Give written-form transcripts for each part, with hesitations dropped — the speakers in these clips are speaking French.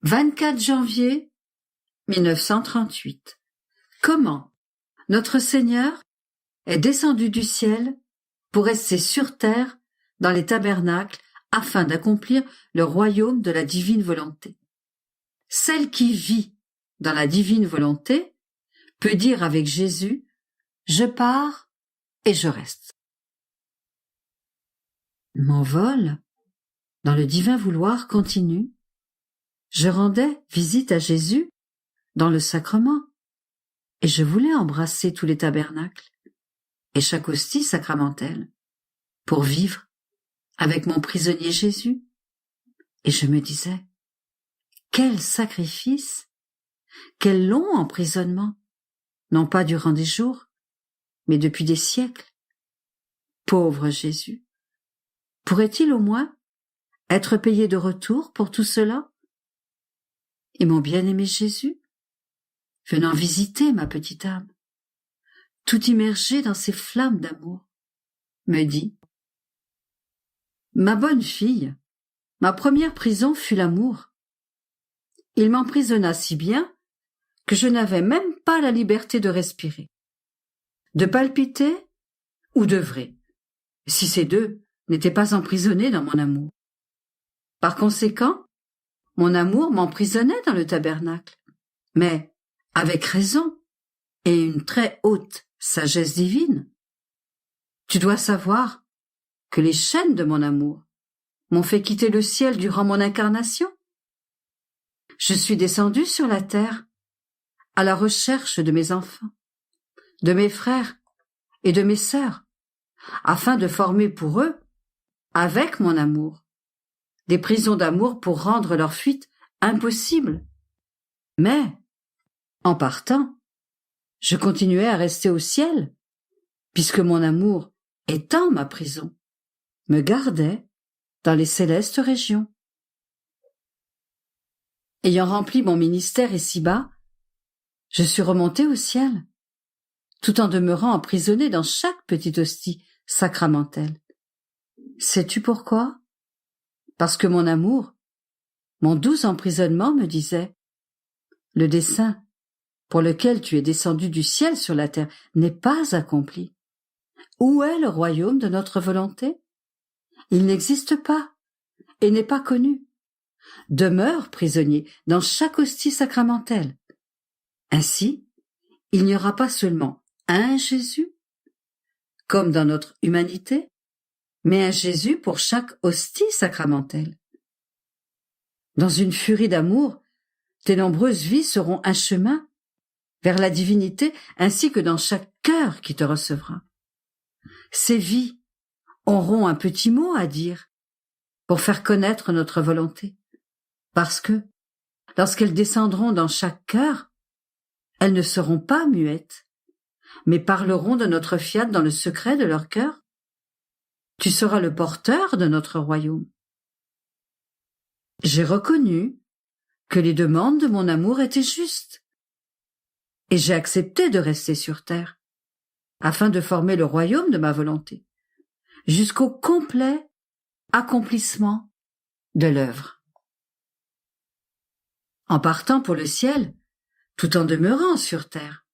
24 janvier 1938. Comment notre Seigneur est descendu du ciel pour rester sur terre dans les tabernacles afin d'accomplir le royaume de la divine volonté. Celle qui vit dans la divine volonté peut dire avec Jésus « Je pars et je reste ». Mon vol dans le divin vouloir continue. Je rendais visite à Jésus dans le sacrement, et je voulais embrasser tous les tabernacles et chaque hostie sacramentelle pour vivre avec mon prisonnier Jésus. Et je me disais, quel sacrifice, quel long emprisonnement, non pas durant des jours, mais depuis des siècles. Pauvre Jésus, pourrait-il au moins être payé de retour pour tout cela? Et mon bien-aimé Jésus, venant visiter ma petite âme, tout immergé dans ses flammes d'amour, me dit « Ma bonne fille, ma première prison fut l'amour. Il m'emprisonna si bien que je n'avais même pas la liberté de respirer, de palpiter ou d'œuvrer, si ces deux n'étaient pas emprisonnés dans mon amour. Par conséquent, mon amour m'emprisonnait dans le tabernacle, mais avec raison et une très haute sagesse divine. Tu dois savoir que les chaînes de mon amour m'ont fait quitter le ciel durant mon incarnation. Je suis descendu sur la terre à la recherche de mes enfants, de mes frères et de mes sœurs, afin de former pour eux, avec mon amour, des prisons d'amour pour rendre leur fuite impossible. Mais, en partant, je continuais à rester au ciel, puisque mon amour, étant ma prison, me gardait dans les célestes régions. Ayant rempli mon ministère ici-bas, je suis remonté au ciel, tout en demeurant emprisonné dans chaque petite hostie sacramentelle. Sais-tu pourquoi? Parce que mon amour, mon doux emprisonnement me disait « Le dessein pour lequel tu es descendu du ciel sur la terre n'est pas accompli. Où est le royaume de notre volonté? Il n'existe pas et n'est pas connu. Demeure prisonnier dans chaque hostie sacramentelle. Ainsi, il n'y aura pas seulement un Jésus, comme dans notre humanité, mais un Jésus pour chaque hostie sacramentelle. Dans une furie d'amour, tes nombreuses vies seront un chemin vers la divinité ainsi que dans chaque cœur qui te recevra. Ces vies auront un petit mot à dire pour faire connaître notre volonté, parce que, lorsqu'elles descendront dans chaque cœur, elles ne seront pas muettes, mais parleront de notre fiat dans le secret de leur cœur. Tu seras le porteur de notre royaume. J'ai reconnu que les demandes de mon amour étaient justes, et j'ai accepté de rester sur terre, afin de former le royaume de ma volonté, jusqu'au complet accomplissement de l'œuvre. En partant pour le ciel, tout en demeurant sur terre,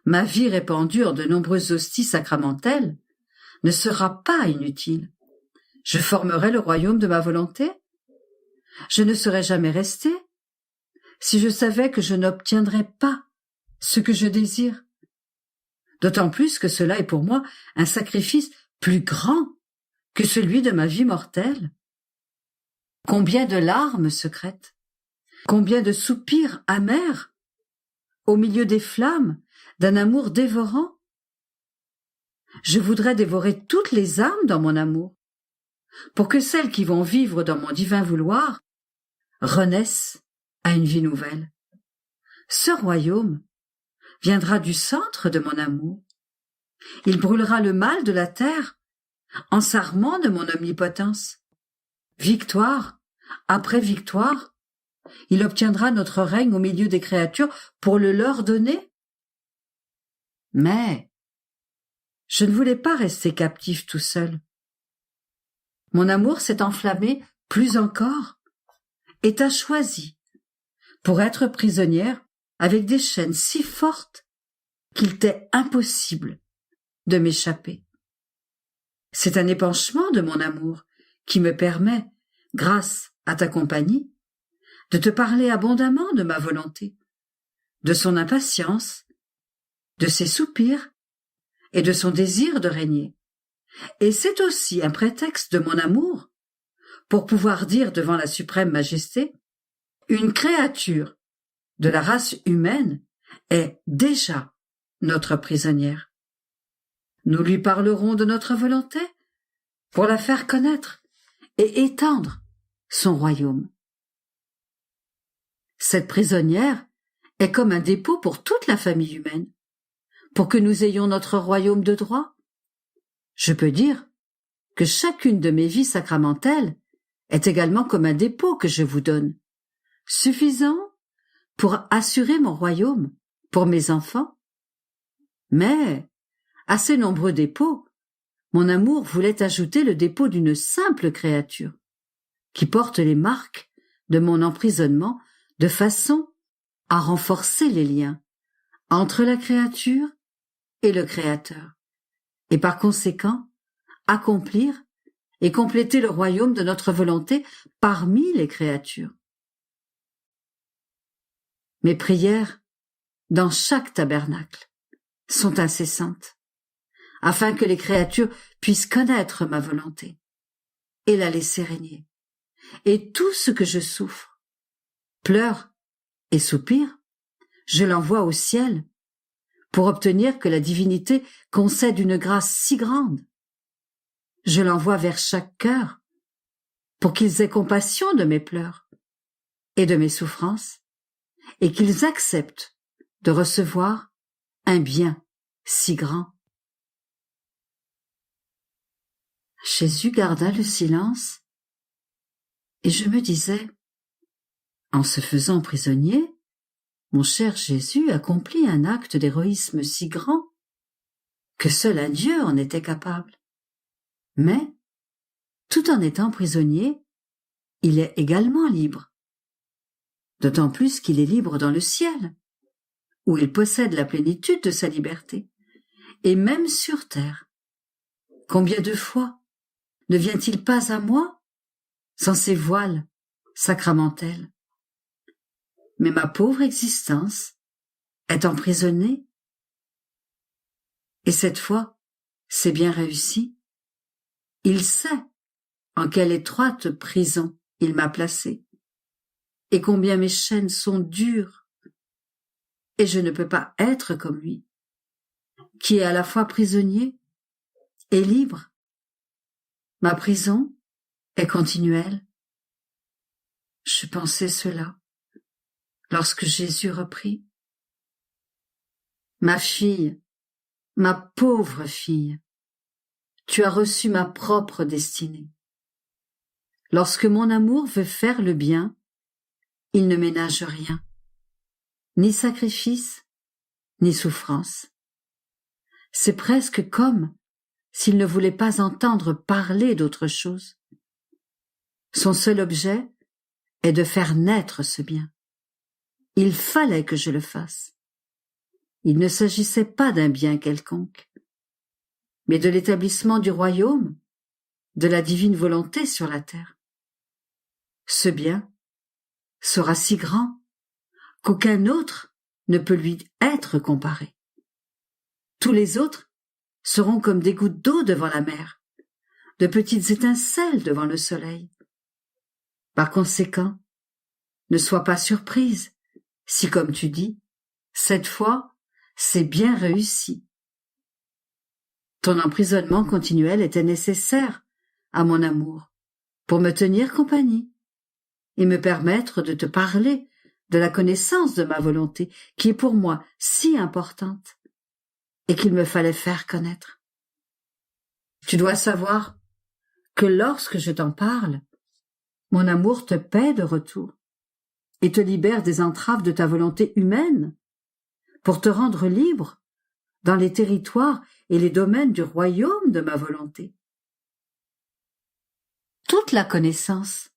ma vie répandue en de nombreuses hosties sacramentelles ne sera pas inutile. Je formerai le royaume de ma volonté. Je ne serais jamais resté si je savais que je n'obtiendrais pas ce que je désire. D'autant plus que cela est pour moi un sacrifice plus grand que celui de ma vie mortelle. Combien de larmes secrètes, combien de soupirs amers, au milieu des flammes d'un amour dévorant. Je voudrais dévorer toutes les âmes dans mon amour, pour que celles qui vont vivre dans mon divin vouloir renaissent à une vie nouvelle. Ce royaume viendra du centre de mon amour. Il brûlera le mal de la terre en s'armant de mon omnipotence. Victoire après victoire, il obtiendra notre règne au milieu des créatures pour le leur donner. Mais je ne voulais pas rester captif tout seul. Mon amour s'est enflammé plus encore et t'a choisi pour être prisonnière avec des chaînes si fortes qu'il t'est impossible de m'échapper. C'est un épanchement de mon amour qui me permet, grâce à ta compagnie, de te parler abondamment de ma volonté, de son impatience, de ses soupirs et de son désir de régner. Et c'est aussi un prétexte de mon amour pour pouvoir dire devant la suprême majesté, une créature de la race humaine est déjà notre prisonnière. Nous lui parlerons de notre volonté pour la faire connaître et étendre son royaume. Cette prisonnière est comme un dépôt pour toute la famille humaine, pour que nous ayons notre royaume de droit. Je peux dire que chacune de mes vies sacramentelles est également comme un dépôt que je vous donne, suffisant pour assurer mon royaume pour mes enfants. Mais, à ces nombreux dépôts, mon amour voulait ajouter le dépôt d'une simple créature, qui porte les marques de mon emprisonnement de façon à renforcer les liens entre la créature et le Créateur, et par conséquent, accomplir et compléter le royaume de notre volonté parmi les créatures. Mes prières, dans chaque tabernacle, sont incessantes, afin que les créatures puissent connaître ma volonté et la laisser régner. Et tout ce que je souffre, pleure et soupire, je l'envoie au ciel pour obtenir que la divinité concède une grâce si grande. Je l'envoie vers chaque cœur pour qu'ils aient compassion de mes pleurs et de mes souffrances et qu'ils acceptent de recevoir un bien si grand. Jésus garda le silence et je me disais, en se faisant prisonnier, mon cher Jésus accomplit un acte d'héroïsme si grand que seul un Dieu en était capable. Mais, tout en étant prisonnier, il est également libre. D'autant plus qu'il est libre dans le ciel, où il possède la plénitude de sa liberté. Et même sur terre, combien de fois ne vient-il pas à moi sans ses voiles sacramentelles? Mais ma pauvre existence est emprisonnée. Et cette fois, c'est bien réussi. Il sait en quelle étroite prison il m'a placée, et combien mes chaînes sont dures, et je ne peux pas être comme lui, qui est à la fois prisonnier et libre. Ma prison est continuelle. Je pensais cela lorsque Jésus reprit. Ma fille, ma pauvre fille, tu as reçu ma propre destinée. Lorsque mon amour veut faire le bien, il ne ménage rien, ni sacrifice, ni souffrance. C'est presque comme s'il ne voulait pas entendre parler d'autre chose. Son seul objet est de faire naître ce bien. Il fallait que je le fasse. Il ne s'agissait pas d'un bien quelconque, mais de l'établissement du royaume, de la divine volonté sur la terre. Ce bien sera si grand qu'aucun autre ne peut lui être comparé. Tous les autres seront comme des gouttes d'eau devant la mer, de petites étincelles devant le soleil. Par conséquent, ne sois pas surprise si, comme tu dis, cette fois, c'est bien réussi. Ton emprisonnement continuel était nécessaire à mon amour pour me tenir compagnie et me permettre de te parler de la connaissance de ma volonté qui est pour moi si importante et qu'il me fallait faire connaître. Tu dois savoir que lorsque je t'en parle, mon amour te paie de retour et te libère des entraves de ta volonté humaine pour te rendre libre dans les territoires et les domaines du royaume de ma volonté. Toute la connaissance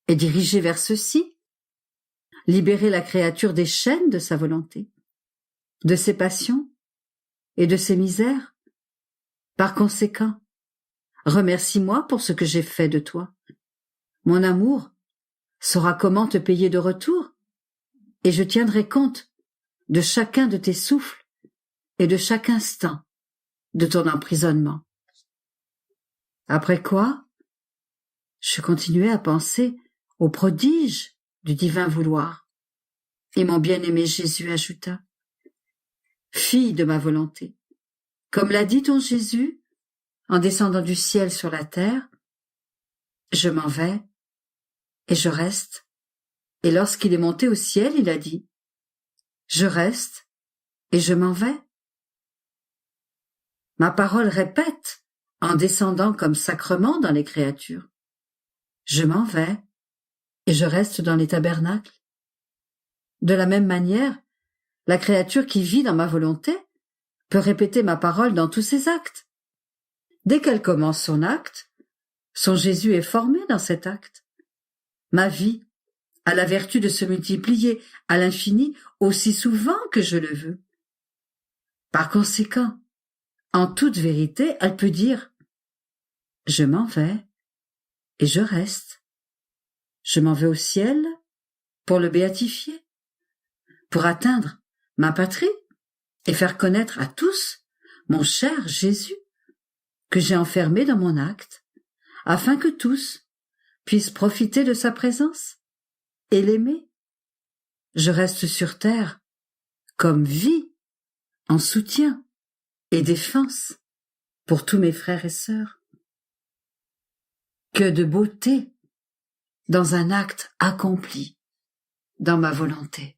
est dirigée vers ceci. libérer la créature des chaînes de sa volonté, de ses passions et de ses misères. Par conséquent, remercie-moi pour ce que j'ai fait de toi. Mon amour saura comment te payer de retour, et je tiendrai compte de chacun de tes souffles et de chaque instant de ton emprisonnement. Après quoi, je continuai à penser aux prodiges du divin vouloir, et mon bien-aimé Jésus ajouta: Fille de ma volonté, comme l'a dit ton Jésus, en descendant du ciel sur la terre, je m'en vais et je reste. Et lorsqu'il est monté au ciel, il a dit: Je reste et je m'en vais. Ma parole répète, en descendant comme sacrement dans les créatures: Je m'en vais et je reste dans les tabernacles. De la même manière, la créature qui vit dans ma volonté peut répéter ma parole dans tous ses actes. Dès qu'elle commence son acte, son Jésus est formé dans cet acte. Ma vie a la vertu de se multiplier à l'infini aussi souvent que je le veux. Par conséquent, en toute vérité, elle peut dire: Je m'en vais et je reste. Je m'en vais au ciel pour le béatifier, pour atteindre ma patrie et faire connaître à tous mon cher Jésus que j'ai enfermé dans mon acte, afin que tous puissent profiter de sa présence et l'aimer. Je reste sur terre comme vie, en soutien et défense pour tous mes frères et sœurs. Que de beauté dans un acte accompli dans ma volonté.